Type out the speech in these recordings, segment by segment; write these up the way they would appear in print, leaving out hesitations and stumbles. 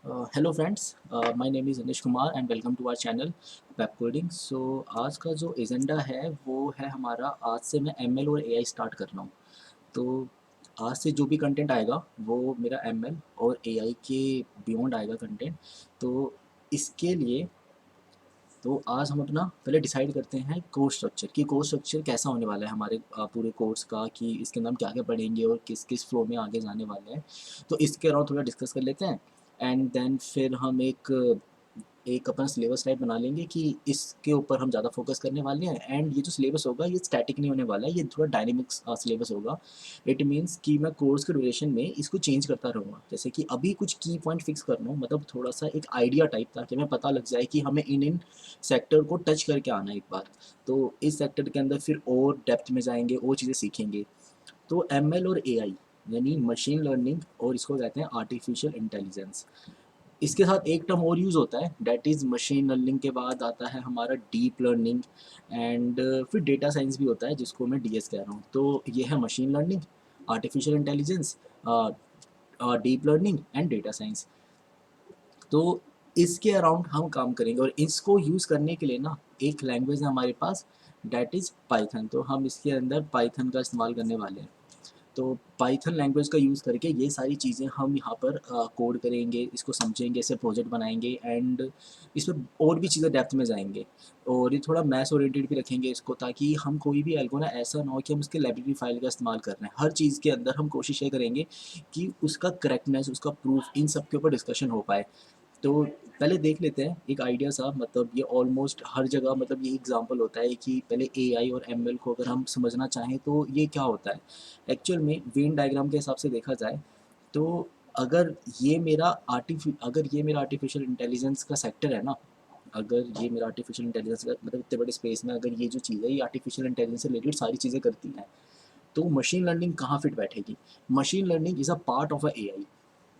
Hello friends, my name is Anish Kumar and welcome to our channel web coding. So आज का जो agenda है वो है हमारा, आज से मैं एमएल और एआई स्टार्ट कर रहा हूँ। तो आज से जो भी कंटेंट आएगा वो मेरा एमएल और एआई के बियॉन्ड आएगा कंटेंट। तो इसके लिए तो आज हम अपना पहले डिसाइड करते हैं कोर्स स्ट्रक्चर, कि कोर्स स्ट्रक्चर कैसा होने वाला है हमारे पूरे कोर्स का, कि इसके अंदर हम क्या क्या पढ़ेंगे और किस किस फ्लो में आगे जाने वाले हैं। तो इसके अराउंड थोड़ा डिस्कस कर लेते हैं। एंड देन फिर हम एक एक अपना सिलेबस टाइप बना लेंगे कि इसके ऊपर हम ज़्यादा फोकस करने वाले हैं। एंड ये जो सिलेबस होगा ये स्टैटिक नहीं होने वाला है, ये थोड़ा डायनेमिक सिलेबस होगा। इट मीन्स कि मैं कोर्स के ड्यूरेशन में इसको चेंज करता रहूँगा। जैसे कि अभी कुछ की पॉइंट फिक्स करना हो, मतलब थोड़ा सा एक आइडिया टाइप, ताकि हमें पता लग जाए कि हमें इन इन सेक्टर को टच करके आना है एक बार। तो इस सेक्टर के अंदर फिर और डेप्थ में जाएंगे, और चीज़ें सीखेंगे। तो एम एल और ए आई यानी मशीन लर्निंग, और इसको कहते हैं आर्टिफिशियल इंटेलिजेंस। इसके साथ एक टर्म और यूज़ होता है, डेट इज़ मशीन लर्निंग के बाद आता है हमारा डीप लर्निंग। एंड फिर डेटा साइंस भी होता है, जिसको मैं डीएस कह रहा हूँ। तो ये है machine learning, artificial intelligence, deep learning and data science. तो इसके अराउंड हम काम करेंगे, और इसको यूज़ करने के लिए ना एक लैंग्वेज है हमारे पास, डेट इज़ पाइथन। तो हम इसके अंदर पाइथन का इस्तेमाल करने वाले हैं। तो पाइथन लैंग्वेज का यूज़ करके ये सारी चीज़ें हम यहाँ पर कोड करेंगे, इसको समझेंगे, इसे प्रोजेक्ट बनाएंगे। एंड इसमें और भी चीज़ें डेप्थ में जाएंगे, और ये थोड़ा मैथ्स ओरिएंटेड भी रखेंगे इसको, ताकि हम कोई भी एल्गो ना ऐसा ना हो कि हम उसके लाइब्रेरी फाइल का इस्तेमाल कर रहे हैं। हर चीज़ के अंदर हम कोशिश ये करेंगे कि उसका करेक्टनेस, उसका प्रूफ, इन सब के ऊपर डिस्कशन हो पाए। तो पहले देख लेते हैं एक आइडिया सा, मतलब ये ऑलमोस्ट हर जगह, मतलब ये एग्जांपल होता है कि पहले एआई और एमएल को अगर हम समझना चाहें तो ये क्या होता है। एक्चुअल में वेन डायग्राम के हिसाब से देखा जाए तो अगर ये मेरा आर्टिफिशियल इंटेलिजेंस का सेक्टर है ना, अगर ये मेरा आर्टिफिशियल इंटेलिजेंस का मतलब इतने बड़े स्पेस में अगर ये जो चीज़ है ये आर्टिफिशियल इंटेलिजेंस से रिलेटेड सारी चीज़ें करती हैं, तो मशीन लर्निंग कहाँ फिट बैठेगी। Machine learning is a part of a AI.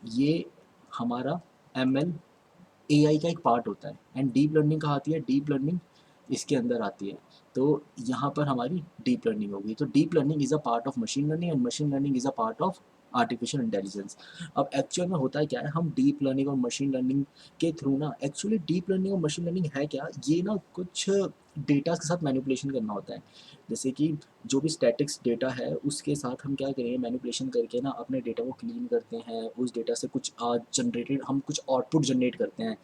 ये हमारा एमएल एआई का एक पार्ट होता है। एंड डीप लर्निंग कहाँ आती है, डीप लर्निंग इसके अंदर आती है। तो यहाँ पर हमारी डीप लर्निंग होगी। तो deep learning is a part of machine learning, and machine learning is a part of artificial intelligence. अब एक्चुअल में होता है क्या है, हम डीप लर्निंग और मशीन लर्निंग के थ्रू ना, एक्चुअली डीप लर्निंग और मशीन लर्निंग है क्या, ये ना कुछ डेटा के साथ मैनिपुलेशन करना होता है। जैसे कि जो भी स्टैटिक्स डेटा है उसके साथ हम क्या करेंगे, मैनिपुलेशन करके ना अपने डेटा को क्लीन करते हैं। उस डेटा से कुछ जनरेटेड हम कुछ आउटपुट जनरेट करते हैं,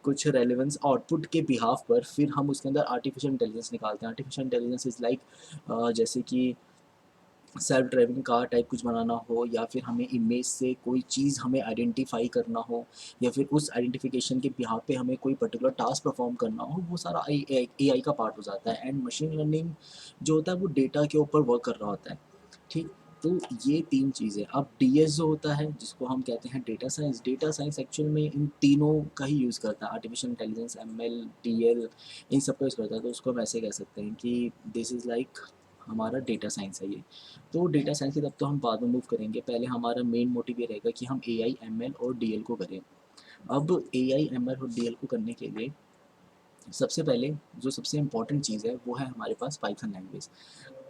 कुछ रेलेवेंस आउटपुट के बिहाफ पर फिर हम उसके अंदर आर्टिफिशियल इंटेलिजेंस निकालते हैं। आर्टिफिशियल इंटेलिजेंस इज़ लाइक, जैसे कि सेल्फ ड्राइविंग कार टाइप कुछ बनाना हो, या फिर हमें इमेज से कोई चीज़ हमें आइडेंटिफाई करना हो, या फिर उस आइडेंटिफिकेशन के बिहाफ पे हमें कोई पर्टिकुलर टास्क परफॉर्म करना हो, वो सारा एआई का पार्ट हो जाता है। एंड मशीन लर्निंग जो होता है वो डेटा के ऊपर वर्क कर रहा होता है। ठीक। तो ये तीन चीज़ें। अब डीएस जो होता है, जिसको हम कहते हैं data science, data science actual में इन तीनों का ही यूज़ करता है, आर्टिफिशियल इंटेलिजेंस, एमएल, डीएल, इन सब का यूज़ करता है। तो उसको हम ऐसे कह सकते हैं कि दिस इज़ लाइक हमारा डेटा साइंस है ये। तो डेटा साइंस की तरफ तो हम बाद में मूव करेंगे, पहले हमारा मेन मोटिव ये रहेगा कि हम ए आई एम एल और डी एल को करें। अब ए आई एम एल और डी एल को करने के लिए सबसे पहले जो सबसे इम्पॉर्टेंट चीज़ है वो है हमारे पास पाइथन लैंग्वेज।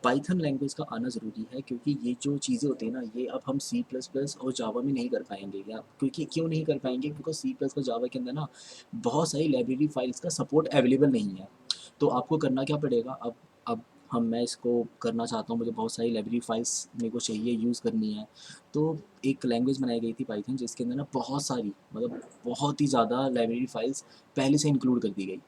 पाइथन लैंग्वेज का आना ज़रूरी है, क्योंकि ये जो चीज़ें होती हैं ना, ये अब हम सी प्लस प्लस और जावा में नहीं कर पाएंगे। या क्योंकि क्यों नहीं कर पाएंगे, because C plus plus Java के अंदर ना बहुत सारी लाइब्रेरी फाइल्स का सपोर्ट अवेलेबल नहीं है। तो आपको करना क्या पड़ेगा, अब हम मैं इसको करना चाहता हूँ, मुझे बहुत सारी लाइब्रेरी फाइल्स मेरे को चाहिए, यूज़ करनी है। तो एक लैंग्वेज बनाई गई थी पाइथन, जिसके अंदर ना बहुत सारी, मतलब बहुत ही ज़्यादा लाइब्रेरी फाइल्स पहले से इंक्लूड कर दी गई।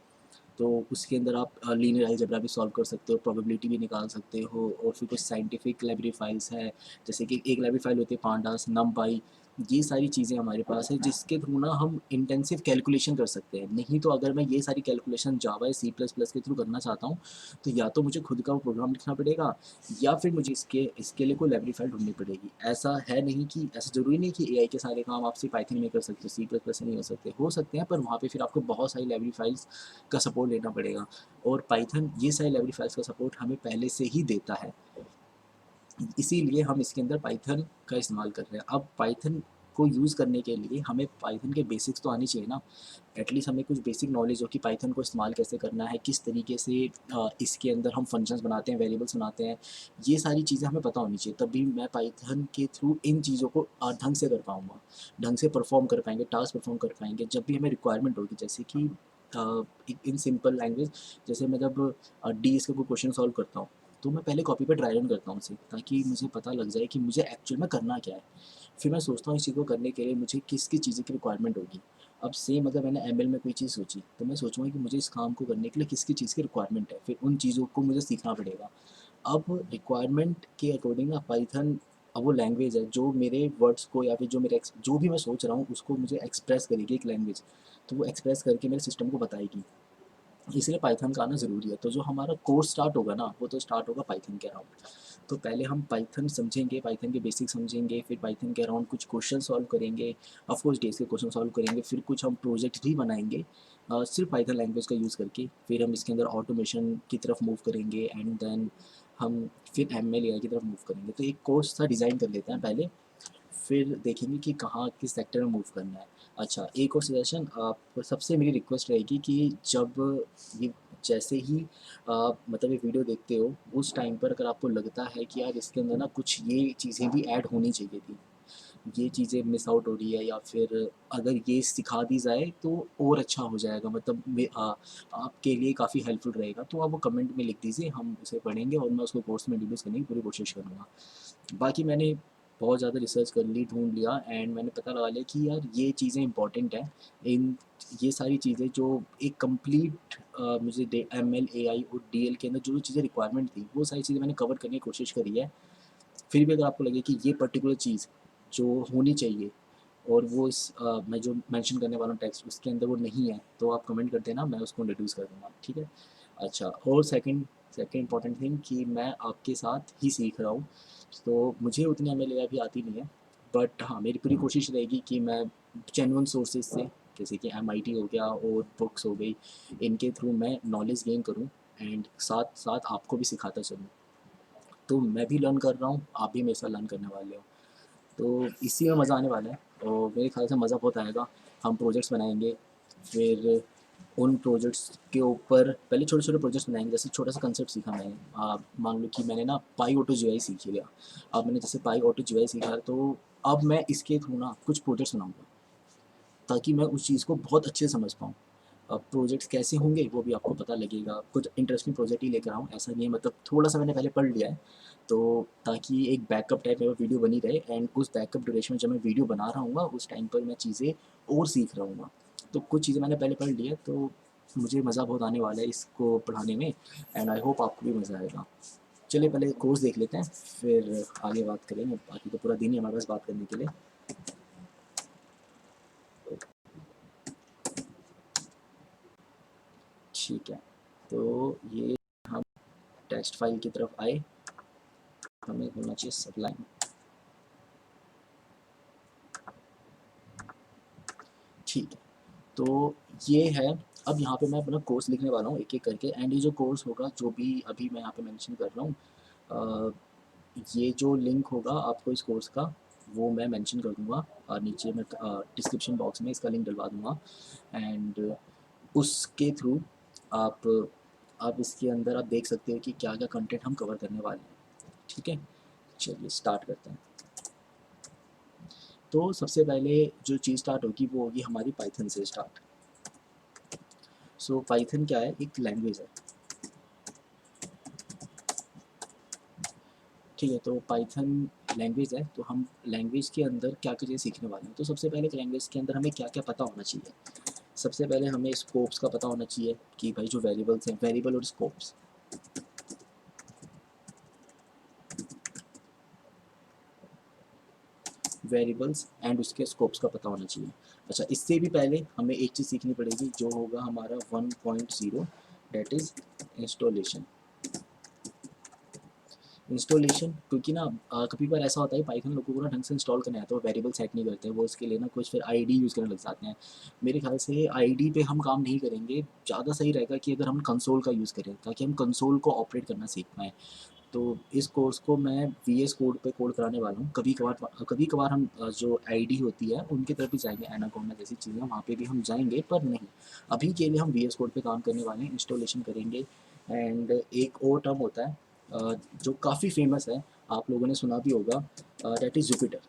तो उसके अंदर आप लीनियर अलजेब्रा भी सॉल्व कर सकते हो, प्रोबेबिलिटी भी निकाल सकते हो, और फिर कुछ साइंटिफिक लाइब्रेरी फाइल्स है। जैसे कि एक लाइब्रेरी फाइल होती है पांडास, नमपाई। ये सारी चीज़ें हमारे पास है, जिसके थ्रू ना हम इंटेंसिव कैलकुलेशन कर सकते हैं। नहीं तो अगर मैं ये सारी कैलकुलेशन जावा या सी प्लस प्लस के थ्रू करना चाहता हूँ, तो या तो मुझे खुद का वो प्रोग्राम लिखना पड़ेगा, या फिर मुझे इसके लिए कोई लाइब्रेरी फाइल ढूंढनी पड़ेगी। ऐसा है नहीं कि, ऐसा ज़रूरी नहीं कि एआई के सारे काम आप सिर्फ पाइथन में कर सकते हो, सी प्लस प्लस से नहीं हो सकते हैं, पर वहाँ पे फिर आपको बहुत सारी लाइब्रेरी फाइल्स का सपोर्ट लेना पड़ेगा। और पाइथन ये सारी लाइब्रेरी फाइल्स का सपोर्ट हमें पहले से ही देता है, इसीलिए हम इसके अंदर पाइथन का इस्तेमाल कर रहे हैं। अब पाइथन को यूज़ करने के लिए हमें पाइथन के बेसिक्स तो आनी चाहिए ना। एटलीस्ट हमें कुछ बेसिक नॉलेज हो कि पाइथन को इस्तेमाल कैसे करना है, किस तरीके से इसके अंदर हम फंक्शंस बनाते हैं, वेरिएबल्स बनाते हैं, ये सारी चीज़ें हमें पता होनी चाहिए। तभी मैं पाइथन के थ्रू इन चीज़ों को ढंग से कर पाऊँगा, ढंग से परफॉर्म कर पाएंगे, टास्क परफॉर्म कर पाएंगे जब भी हमें रिक्वायरमेंट होगी। जैसे कि इन सिंपल लैंग्वेज, जैसे मैं जब डी एस का कोई क्वेश्चन सॉल्व करता हूँ तो मैं पहले कॉपी पे ड्राई रन करता हूँ उसे, ताकि मुझे पता लग जाए कि मुझे एक्चुअल में करना क्या है। फिर मैं सोचता हूँ इस चीज़ को करने के लिए मुझे किस किस चीज़ें की रिक्वायरमेंट होगी। अब सेम अगर मैंने एम में कोई चीज़ सोची तो मैं सोचूंगा कि मुझे इस काम को करने के लिए किस किस चीज़ की रिक्वायरमेंट है, फिर उन चीज़ों को मुझे सीखना पड़ेगा। अब रिक्वायरमेंट के अकॉर्डिंग ना पाइथन अब वो लैंग्वेज है जो मेरे वर्ड्स को या फिर जो मेरे जो भी मैं सोच रहा हूँ उसको मुझे एक्सप्रेस करेगी एक लैंग्वेज। तो वो एक्सप्रेस करके मेरे सिस्टम को बताएगी, इसलिए पाइथन का आना ज़रूरी है। तो जो हमारा कोर्स स्टार्ट होगा ना वो तो स्टार्ट होगा पाइथन के अराउंड। तो पहले हम पाइथन समझेंगे, पाइथन के बेसिक समझेंगे, फिर पाइथन के अराउंड कुछ क्वेश्चन सॉल्व करेंगे, ऑफकोर्स डेज के क्वेश्चन सॉल्व करेंगे, फिर कुछ हम प्रोजेक्ट भी बनाएंगे सिर्फ पाइथन लैंग्वेज का यूज़ करके। फिर हम इसके अंदर ऑटोमेशन की तरफ मूव करेंगे एंड देन हम फिर एम एल ए आई की तरफ मूव करेंगे। तो एक कोर्स सा डिज़ाइन कर लेते हैं पहले, फिर देखेंगे कि कहाँ किस सेक्टर में मूव करना है। अच्छा, एक और सजेशन, आप सबसे मेरी रिक्वेस्ट रहेगी कि जब ये जैसे ही मतलब ये वीडियो देखते हो उस टाइम पर अगर आपको लगता है कि यार इसके अंदर ना कुछ ये चीज़ें भी ऐड होनी चाहिए थी, ये चीज़ें मिस आउट हो रही है, या फिर अगर ये सिखा दी जाए तो और अच्छा हो जाएगा, मतलब आपके लिए काफ़ी हेल्पफुल रहेगा, तो आप वो कमेंट में लिख दीजिए, हम उसे पढ़ेंगे और मैं उसको कोर्स में इंट्रोड्यूस करने की पूरी कोशिश करूँगा। बाकी मैंने बहुत ज़्यादा रिसर्च कर ली, ढूंढ लिया एंड मैंने पता लगा लिया कि यार ये चीज़ें इंपॉर्टेंट हैं। इन ये सारी चीज़ें जो एक कंप्लीट मुझे एम एल ए आई और डी एल के अंदर जो जो चीज़ें रिक्वायरमेंट थी वो सारी चीज़ें मैंने कवर करने की कोशिश करी है। फिर भी अगर आपको लगे कि ये पर्टिकुलर चीज़ जो होनी चाहिए और वो मैं जो मेंशन करने वाला हूँ टेक्स्ट उसके अंदर वो नहीं है, तो आप कमेंट कर देना, मैं उसको इंट्रोड्यूस कर दूँगा, ठीक है। अच्छा, और सेकंड सेकंड इम्पॉर्टेंट थिंग कि मैं आपके साथ ही सीख रहा हूँ, तो मुझे उतनी एमएलए अभी आती नहीं है, बट हाँ मेरी पूरी कोशिश रहेगी कि मैं जेन्युइन सोर्सेज से, जैसे कि एमआईटी हो गया और बुक्स हो गई, इनके थ्रू मैं नॉलेज गेन करूँ एंड साथ साथ आपको भी सिखाता चलूँ। तो मैं भी लर्न कर रहा हूँ, आप भी मेरे साथ लर्न करने वाले हो, तो इसी में मज़ा आने वाला है और मेरे ख्याल से मज़ा बहुत आएगा। हम प्रोजेक्ट्स बनाएंगे, फिर उन प्रोजेक्ट्स के ऊपर पहले छोटे छोटे प्रोजेक्ट्स बनाएंगे। जैसे छोटा सा कंसेप्ट सीखा मैंने, मान लो कि मैंने ना पाई ऑटो जी आई सीख लिया। अब मैंने जैसे पाई ऑटो जी आई सीखा तो अब मैं इसके थ्रू ना कुछ प्रोजेक्ट्स बनाऊंगा ताकि मैं उस चीज़ को बहुत अच्छे से समझ पाऊँ। अब प्रोजेक्ट्स कैसे होंगे वो भी आपको पता लगेगा, कुछ इंटरेस्टिंग प्रोजेक्ट ही लेकर आऊँ ऐसा नहीं है, मतलब थोड़ा सा मैंने पहले पढ़ लिया है, तो ताकि एक बैकअप टाइप में वो वीडियो बनी रहे एंड उस बैकअप ड्यूरेशन में जब मैं वीडियो बना रहा हूँ उस टाइम पर मैं चीज़ें और सीख रहा हूँ। तो कुछ चीज़ें मैंने पहले पढ़ ली है, तो मुझे मज़ा बहुत आने वाला है इसको पढ़ाने में एंड आई होप आपको भी मज़ा आएगा। चलिए पहले कोर्स देख लेते हैं, फिर आगे बात करेंगे, बाकी तो पूरा दिन ही हमारे पास बात करने के लिए। ठीक है, तो ये हम टेक्स्ट फाइल की तरफ आए, हमें होना चाहिए सबलाइन। ठीक है, तो ये है। अब यहाँ पे मैं अपना कोर्स लिखने वाला हूँ एक एक करके एंड ये जो कोर्स होगा जो भी अभी मैं यहाँ पे मेंशन कर रहा हूँ, ये जो लिंक होगा आपको इस कोर्स का वो मैं मेंशन कर दूँगा और नीचे मैं डिस्क्रिप्शन बॉक्स में इसका लिंक डलवा दूँगा एंड उसके थ्रू आप इसके अंदर आप देख सकते हो कि क्या क्या कंटेंट हम कवर करने वाले हैं। ठीक है, चलिए स्टार्ट करते हैं। तो सबसे पहले जो चीज़ स्टार्ट होगी वो होगी हमारी पाइथन से स्टार्ट। सो पाइथन क्या है, एक लैंग्वेज है। ठीक है, तो पाइथन लैंग्वेज है, तो हम लैंग्वेज के अंदर क्या क्या चीज़ें सीखने वाले हैं। तो सबसे पहले लैंग्वेज के अंदर हमें क्या क्या पता होना चाहिए। सबसे पहले हमें स्कोप्स का पता होना चाहिए कि भाई जो वेरिएबल्स हैं, वेरिएबल और स्कोप्स, वेरिएबल्स एंड उसके स्कोप्स का पता होना चाहिए। अच्छा, इससे भी पहले हमें एक चीज़ सीखनी पड़ेगी जो होगा हमारा 1.0, डेट इज़ इंस्टॉलेशन। इंस्टॉलेशन क्योंकि ना कभी बार ऐसा होता है पाइथन लोगों को ना ढंग से इंस्टॉल करने आता है, वो वेरिएबल सेट नहीं करते, वो उसके लिए ना कुछ फिर आईडी यूज़ करने लग जाते हैं। मेरे ख्याल से आईडी पे हम काम नहीं करेंगे, ज़्यादा सही रहेगा कि अगर हम कंसोल का यूज़ करें ताकि हम कंसोल को ऑपरेट करना सीख पाएँ। तो इस कोर्स को मैं VS कोड पे कोड कराने वाला हूँ। कभी कभार हम जो आईडी होती है उनकी तरफ भी जाएंगे, एनाकोंडा जैसी चीज़ें वहाँ पे भी हम जाएंगे, पर नहीं, अभी के लिए हम VS कोड पे काम करने वाले हैं, इंस्टॉलेशन करेंगे। एंड एक और टर्म होता है जो काफ़ी फेमस है, आप लोगों ने सुना भी होगा, that is Jupiter.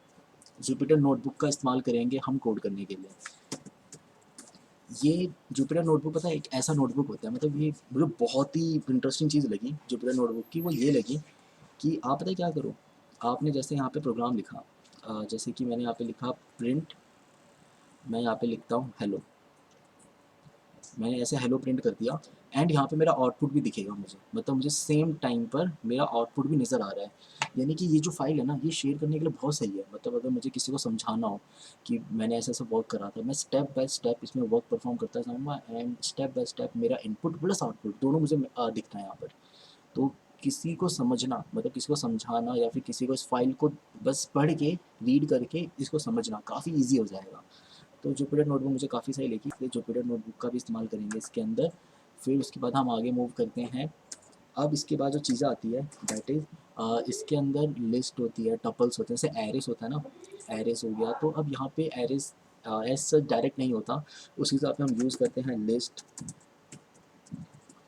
Jupyter notebook का इस्तेमाल करेंगे हम कोड करने के लिए। ये जुपिटर नोटबुक पता है एक ऐसा नोटबुक होता है, मतलब ये मुझे बहुत ही इंटरेस्टिंग चीज़ लगी जुपिटर नोटबुक की, वो ये लगी कि आप पता है क्या करो, आपने जैसे यहाँ पे प्रोग्राम लिखा, जैसे कि मैंने यहाँ पे लिखा प्रिंट, मैं यहाँ पे लिखता हूँ हेलो, मैंने ऐसे हेलो प्रिंट कर दिया, एंड यहाँ पे मेरा आउटपुट भी दिखेगा मुझे, मतलब मुझे सेम टाइम पर मेरा आउटपुट भी नज़र आ रहा है। यानी कि ये जो फाइल है ना, ये शेयर करने के लिए बहुत सही है, मतलब अगर मुझे किसी को समझाना हो कि मैंने ऐसा ऐसा वर्क करा था, मैं स्टेप बाय स्टेप इसमें वर्क परफॉर्म करता जाऊँगा, एंड स्टेप बाय स्टेप मेरा इनपुट प्लस आउटपुट दोनों मुझे दिखता है यहाँ पर। तो किसी को समझना, मतलब किसी को समझाना या फिर किसी को इस फाइल को बस पढ़ के रीड करके इसको समझना काफ़ी ईजी हो जाएगा। तो जुपिटर नोटबुक मुझे काफ़ी सही लगी, इसलिए जुपिटर नोटबुक का भी इस्तेमाल करेंगे इसके अंदर। फिर उसके बाद हम आगे मूव करते हैं। अब इसके बाद जो चीज़ें आती है दैट इज़ इसके अंदर लिस्ट होती है, टपल्स होते हैं, जैसे एरेस होता है ना, एरेस हो गया, तो अब यहाँ पे एरेस एज सच डायरेक्ट नहीं होता, उस हिसाब से हम यूज़ करते हैं लिस्ट,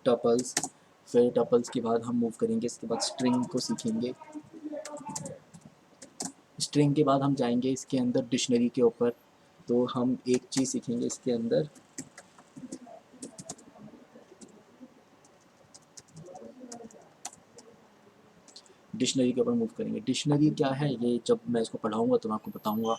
टपल्स। फिर टपल्स के बाद हम मूव करेंगे, इसके बाद स्ट्रिंग को सीखेंगे। स्ट्रिंग के बाद हम जाएंगे इसके अंदर डिक्शनरी के ऊपर, तो हम एक चीज़ सीखेंगे इसके अंदर, डिक्शनरी के ऊपर मूव करेंगे। डिक्शनरी क्या है ये जब मैं इसको पढ़ाऊँगा तो मैं आपको बताऊँगा,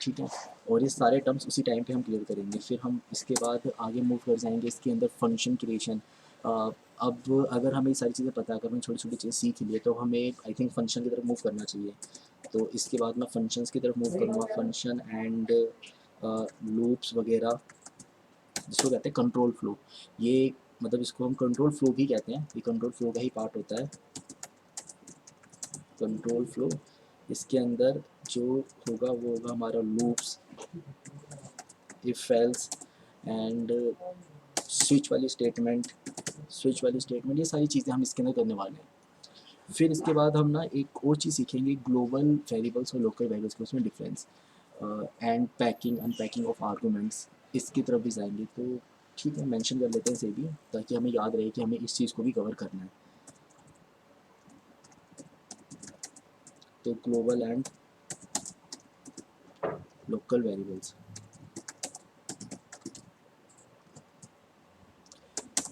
ठीक है। और ये सारे टर्म्स उसी टाइम पे हम क्लियर करेंगे। फिर हम इसके बाद आगे मूव कर जाएंगे इसके अंदर फंक्शन क्रिएशन। अब अगर हमें ये सारी चीज़ें पता है, अगर हमने छोटी छोटी चीज़ें सीख लिए, तो हमें आई थिंक फंक्शन की तरफ मूव करना चाहिए। तो इसके बाद मैं फंक्शंस की तरफ मूव करूँगा, फंक्शन एंड लूप्स वगैरह, जिसको कहते हैं कंट्रोल फ्लो। ये मतलब इसको हम कंट्रोल फ्लो भी कहते हैं, ये कंट्रोल फ्लो का ही पार्ट होता है, कंट्रोल फ्लो। इसके अंदर जो होगा वो होगा हमारा loops, if else and switch वाली स्टेटमेंट, स्विच वाली स्टेटमेंट, ये सारी चीज़ें हम इसके अंदर करने वाले हैं। फिर इसके बाद हम ना एक और चीज़ सीखेंगे, ग्लोबल वेरिएबल्स और लोकल वेरिएबल्स के उसमें difference, and packing unpacking of arguments, इसकी तरफ भी जाएंगे। तो ठीक है, मेंशन कर लेते हैं इसे भी, ताकि हमें याद रहे कि हमें इस चीज़ को भी कवर करना है। तो global and local variables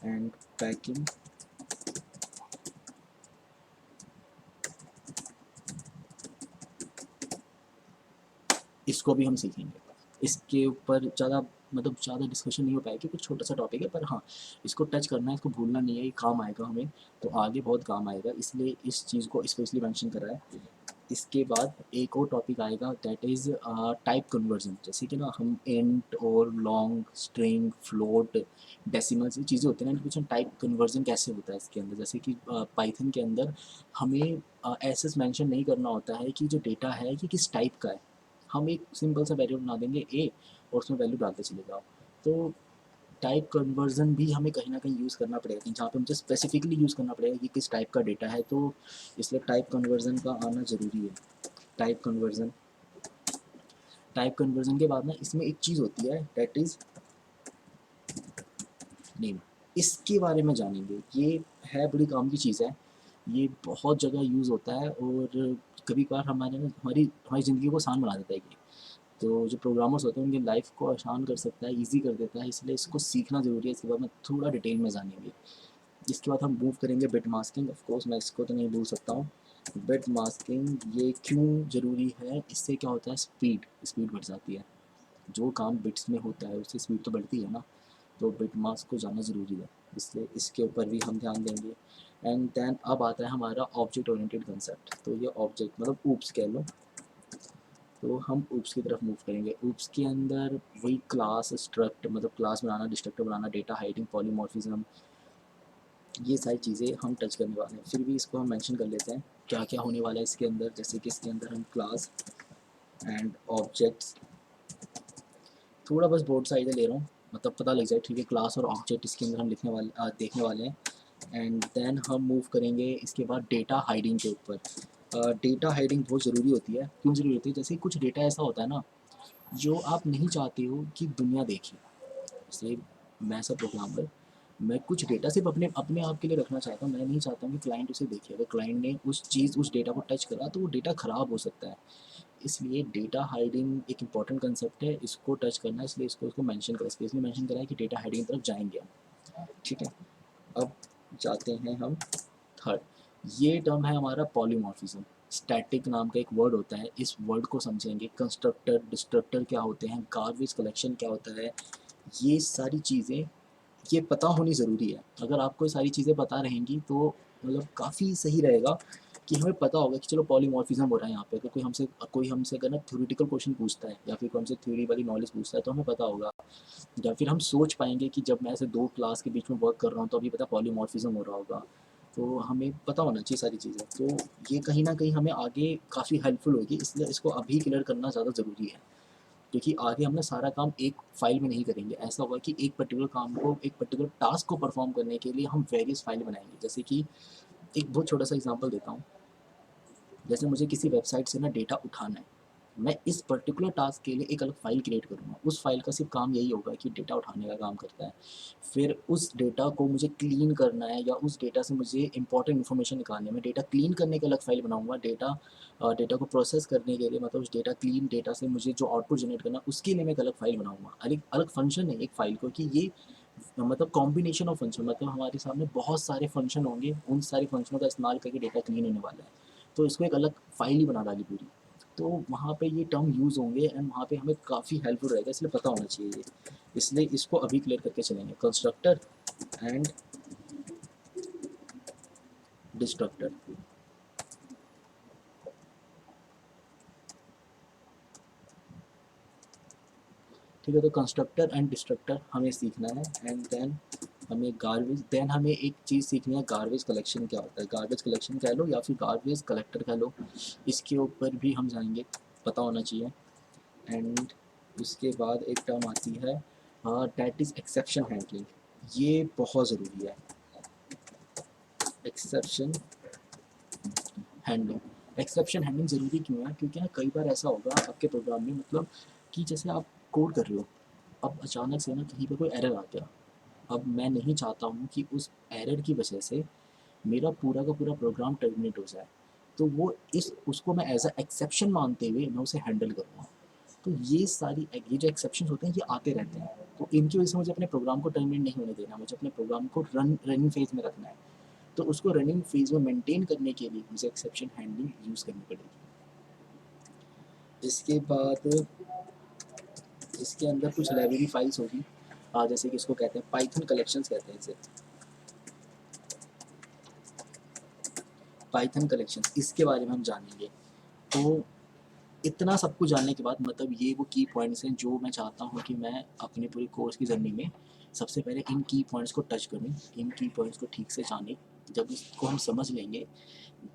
and packing, इसको भी हम सीखेंगे। इसके ऊपर ज़्यादा मतलब ज़्यादा डिस्कशन नहीं हो पाएगी, कुछ छोटा सा टॉपिक है, पर हाँ इसको टच करना है, इसको भूलना नहीं है, ये काम आएगा हमें, तो आगे बहुत काम आएगा, इसलिए इस चीज़ को स्पेशली मेंशन करा है। इसके बाद एक और टॉपिक आएगा दैट इज़ टाइप कन्वर्जन, जैसे कि ना हम इंट और लॉन्ग, स्ट्रिंग, फ्लोट, डेसिमल्स, ये चीज़ें होती हैं ना, कुछ टाइप कन्वर्जन कैसे होता है इसके अंदर, जैसे कि पाइथन के अंदर हमें ऐसे मेंशन नहीं करना होता है कि जो डेटा है कि किस टाइप का है, हम एक सिंपल सा वैल्यू बना देंगे ए और उसमें वैल्यू डालते चले जाओ। तो टाइप कन्वर्जन भी हमें कहीं ना कहीं यूज़ करना पड़ेगा, जहाँ पे मुझे स्पेसिफिकली यूज़ करना पड़ेगा कि किस टाइप का डेटा है, तो इसलिए टाइप कन्वर्जन का आना ज़रूरी है। टाइप कन्वर्जन, टाइप कन्वर्जन के बाद ना इसमें एक चीज़ होती है दैट इज़ नेम, इसके बारे में जानेंगे। ये है बड़ी काम की चीज़ है, ये बहुत जगह यूज़ होता है, और कभी कभार हमारे ना हमारी हमारी ज़िंदगी को आसान बना देता है ये। तो जो प्रोग्रामर्स होते हैं उनकी लाइफ को आसान कर सकता है, ईजी कर देता है, इसलिए इसको सीखना ज़रूरी है। इसके बाद में थोड़ा डिटेल में जानेंगे। इसके बाद हम मूव करेंगे बिट मास्किंग, ऑफ कोर्स मैं इसको तो नहीं भूल सकता हूँ। बिट मास्किंग ये क्यों ज़रूरी है, इससे क्या होता है, स्पीड स्पीड बढ़ जाती है, जो काम बिट्स में होता है उससे स्पीड तो बढ़ती है ना, तो बिट मास्क को जानना ज़रूरी है, इसलिए इसके ऊपर भी हम ध्यान देंगे। एंड देन अब आता है हमारा ऑब्जेक्ट ओरिएंटेड कंसेप्ट, तो ये ऑब्जेक्ट मतलब ऊप्स कह लो, तो हम ऊप्स की तरफ मूव करेंगे। ऊप्स के अंदर वही क्लास, स्ट्रक्ट मतलब क्लास बनाना, डिस्ट्रक्टर बनाना, डेटा हाइडिंग, पॉलीमॉर्फिज्म, ये सारी चीज़ें हम टच करने वाले हैं। फिर भी इसको हम मेंशन कर लेते हैं क्या क्या होने वाला है इसके अंदर, जैसे कि इसके अंदर हम क्लास एंड ऑब्जेक्ट्स, थोड़ा बस बोर्ड साइड ले रहा हूँ, मतलब पता लग जाए, ठीक है। क्लास और ऑब्जेक्ट इसके अंदर हम लिखने वाले देखने वाले हैं। एंड देन हम मूव करेंगे इसके बाद डेटा हाइडिंग के ऊपर। डेटा हाइडिंग बहुत ज़रूरी होती है। क्यों ज़रूरी होती है? जैसे कुछ डेटा ऐसा होता है ना जो आप नहीं चाहते हो कि दुनिया देखे। जैसे मैं ऐसा प्रोग्रामर, मैं कुछ डेटा सिर्फ अपने अपने आप के लिए रखना चाहता हूँ। मैं नहीं चाहता हूँ कि क्लाइंट उसे देखे। अगर क्लाइंट ने उस डेटा को टच करा तो वो डेटा ख़राब हो सकता है। इसलिए डेटा हाइडिंग एक इंपॉर्टेंट कंसेप्ट है, इसको टच करना है, इसलिए इसको मेंशन करा, स्पेशली मेंशन करा है कि डेटा हाइडिंग की तरफ जाएंगे हम। ठीक है, अब जाते हैं हम थर्ड। ये टर्म है हमारा पॉलीमॉर्फिज्म। स्टैटिक नाम का एक वर्ड होता है, इस वर्ड को समझेंगे। कंस्ट्रक्टर डिस्ट्रक्टर क्या होते हैं, गार्बेज कलेक्शन क्या होता है, ये सारी चीज़ें ये पता होनी ज़रूरी है। अगर आपको ये सारी चीज़ें पता रहेंगी तो मतलब काफ़ी सही रहेगा कि हमें पता होगा कि चलो पॉलीमॉर्फिज्म हो रहा है यहाँ पे। अगर कोई हमसे अगर ना थ्योरेटिकल क्वेश्चन पूछता है या फिर कोई हमसे थ्योरी वाली नॉलेज पूछता है तो हमें पता होगा, या फिर हम सोच पाएंगे कि जब मैं ऐसे दो क्लास के बीच में वर्क कर रहा हूँ तो अभी पता पॉलीमॉर्फिज्म हो रहा होगा। तो हमें पता होना चाहिए सारी चीज़ें। तो ये कहीं ना कहीं हमें आगे काफ़ी हेल्पफुल होगी, इसलिए इसको अभी क्लियर करना ज़्यादा ज़रूरी है। क्योंकि आगे हम ना सारा काम एक फाइल में नहीं करेंगे। ऐसा होगा कि एक पर्टिकुलर काम को, एक पर्टिकुलर टास्क को परफॉर्म करने के लिए हम वेरियस फाइल बनाएंगे। जैसे कि एक बहुत छोटा सा एग्जांपल देता हूँ। जैसे मुझे किसी वेबसाइट से ना डेटा उठाना है, मैं इस पर्टिकुलर टास्क के लिए एक अलग फ़ाइल क्रिएट करूँगा। उस फ़ाइल का सिर्फ काम यही होगा कि डेटा उठाने का काम करता है। फिर उस डेटा को मुझे क्लीन करना है या उस डेटा से मुझे इंपॉर्टेंट इन्फॉर्मेशन निकालनी है, मैं डेटा क्लीन करने की अलग फ़ाइल बनाऊँगा। डेटा को प्रोसेस करने के लिए, मतलब उस डेटा से मुझे जो आउटपुट जनरेट करना है उसके लिए मैं एक अलग फ़ाइल बनाऊँगा। अलग अलग फ़ंक्शन है एक फ़ाइल को, कि ये मतलब कॉम्बिनेशन ऑफ फंक्शन, मतलब हमारे सामने बहुत सारे फंक्शन होंगे, उन सारे फंक्शनों का इस्तेमाल करके डेटा क्लीन होने वाला है। तो इसको एक अलग फ़ाइल ही बना डाली पूरी। तो वहाँ पे ये टर्म यूज़ होंगे एंड वहाँ पे हमें काफ़ी हेल्पफुल रहेगा, इसलिए पता होना चाहिए ये। इसलिए इसको अभी क्लियर करके चलेंगे, कंस्ट्रक्टर एंड डिस्ट्रक्टर। ठीक है, तो कंस्ट्रक्टर एंड डिस्ट्रक्टर हमें सीखना है। एंड देन हमें एक चीज़ सीखनी है, गार्बेज कलेक्शन क्या होता है। गार्बेज कलेक्शन कह लो या फिर गार्बेज कलेक्टर कह लो, इसके ऊपर भी हम जाएंगे, पता होना चाहिए। एंड उसके बाद एक टर्म आती है दैट इज़ एक्सेप्शन हैंडलिंग। ये बहुत ज़रूरी है, एक्सेप्शन हैंडलिंग। एक्सेप्शन हैंडलिंग ज़रूरी क्यों है? क्योंकि ना कई बार ऐसा होगा आपके प्रोग्राम में, मतलब कि जैसे आप कोड कर रहे हो, अब अचानक से ना कहीं पे कोई एरर आ गया। अब मैं नहीं चाहता हूँ कि उस एरर की वजह से मेरा पूरा का पूरा प्रोग्राम टर्मिनेट हो जाए। तो वो इस उसको मैं एज अ एक्सेप्शन मानते हुए मैं उसे हैंडल करूँगा। तो ये जो एक्सेप्शन होते हैं ये आते रहते हैं, तो इनकी वजह से मुझे अपने प्रोग्राम को टर्मिनेट नहीं होने देना, मुझे अपने प्रोग्राम को रनिंग फेज में रखना है। तो उसको रनिंग फेज में मेंटेन करने के लिए मुझे एक्सेप्शन हैंडलिंग यूज़ करनी पड़ेगी। इसके बाद इसके अंदर कुछ लाइब्रेरी फाइल्स होगी, जैसे कि इसको कहते हैं पाइथन कलेक्शंस कहते हैं इसे, पाइथन कलेक्शंस। इसके बारे में हम जानेंगे। तो इतना सब कुछ जानने के बाद, मतलब ये वो की पॉइंट्स हैं जो मैं चाहता हूँ कि मैं अपने पूरे कोर्स की जर्नी में सबसे पहले इन की पॉइंट्स को टच करूँ, इन की पॉइंट्स को ठीक से जाने। जब इसको हम समझ लेंगे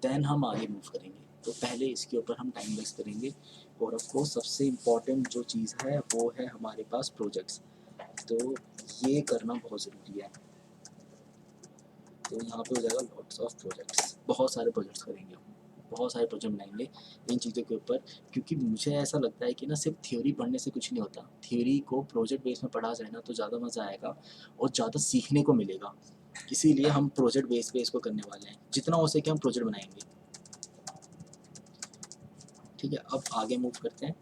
देन हम आगे मूव करेंगे। तो पहले इसके ऊपर हम टाइम वेस्ट करेंगे। और ऑफकोर्स सबसे इम्पॉर्टेंट जो चीज़ है वो है हमारे पास प्रोजेक्ट्स। तो ये करना बहुत ज़रूरी है। तो यहाँ पे हो जाएगा लॉट्स ऑफ प्रोजेक्ट्स, बहुत सारे प्रोजेक्ट्स करेंगे हम, बहुत सारे प्रोजेक्ट बनाएंगे इन चीज़ों के ऊपर। क्योंकि मुझे ऐसा लगता है कि ना सिर्फ थ्योरी पढ़ने से कुछ नहीं होता, थ्योरी को प्रोजेक्ट बेस में पढ़ा जाए ना तो ज़्यादा मज़ा आएगा और ज़्यादा सीखने को मिलेगा। इसीलिए हम प्रोजेक्ट बेस पे इसको करने वाले हैं, जितना हो सके हम प्रोजेक्ट बनाएंगे। ठीक है, अब आगे मूव करते हैं।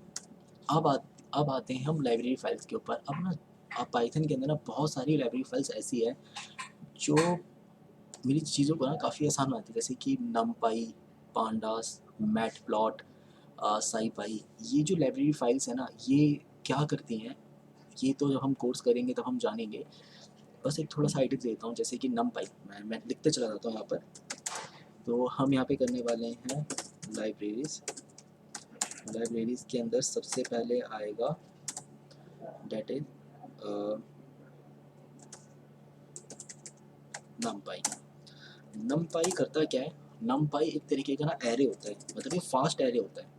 अब आ, अब आते हैं हम लाइब्रेरी फाइल्स के ऊपर। अब ना अब पाइथन के अंदर ना बहुत सारी लाइब्रेरी फाइल्स ऐसी है जो मेरी चीज़ों को ना काफ़ी आसान बनाती है। जैसे कि नमपाई, पांडास, मैट प्लॉट, साईपाई, ये जो लाइब्रेरी फाइल्स है ना ये क्या करती हैं, ये तो जब हम कोर्स करेंगे तब हम जानेंगे। बस एक थोड़ा सा आइडिया देता हूँ। जैसे कि नमपाई, मैं लिखते चला जाता हूँ यहाँ पर। तो हम यहाँ पे करने वाले हैं लाइब्रेरीज। लाइब्रेरीज के अंदर सबसे पहले आएगा डेट इज नमपाई। नमपाई करता क्या है? नमपाई एक तरीके का ना एरे होता है, मतलब ये फास्ट एरे होता है।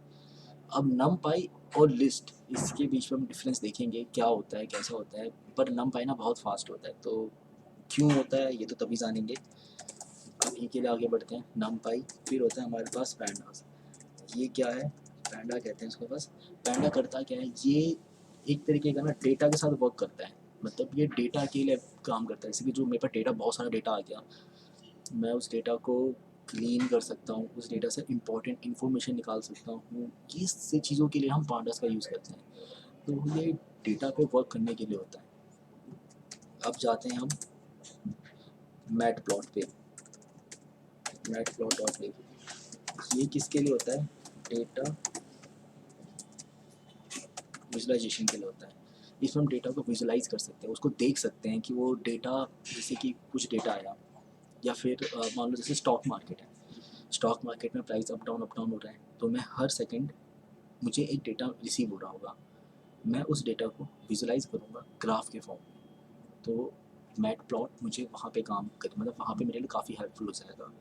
अब नमपाई और लिस्ट, इसके बीच में हम डिफरेंस देखेंगे क्या होता है कैसा होता है। पर नमपाई ना बहुत फास्ट होता है। तो क्यों होता है ये तो तभी जानेंगे। अभी के लिए आगे बढ़ते हैं। numpy, फिर होता है हमारे पास pandas। ये क्या है? पैंडा कहते हैं इसको। बस पैंडा करता क्या है, ये एक तरीके का ना डेटा के साथ वर्क करता है। मतलब ये डेटा के लिए काम करता है। जैसे कि जो मेरे पास डेटा, बहुत सारा डेटा आ गया, मैं उस डेटा को क्लीन कर सकता हूँ, उस डेटा से इंपॉर्टेंट इन्फॉर्मेशन निकाल सकता हूँ। ये से चीज़ों के लिए हम पांडास का यूज़ करते हैं। तो ये डेटा पे वर्क करने के लिए होता है। अब जाते हैं हम मैट प्लॉट पे। मैट प्लॉट डॉट ये किसके लिए होता है? डेटा विजुलाइजेशन के लिए होता है। इसमें हम डेटा को विजुलाइज कर सकते हैं, उसको देख सकते हैं कि वो डेटा, जैसे कि कुछ डेटा आया, या फिर मान लो जैसे स्टॉक मार्केट है, स्टॉक मार्केट में प्राइस अप डाउन हो रहा है, तो मैं हर सेकंड मुझे एक डेटा रिसीव हो रहा होगा, मैं उस डेटा को विजुलाइज करूँगा ग्राफ के फॉर्म में। तो मैट प्लॉट मुझे वहाँ पे काम कर, मतलब वहाँ पे मेरे लिए काफ़ी हेल्पफुल हो जाएगा।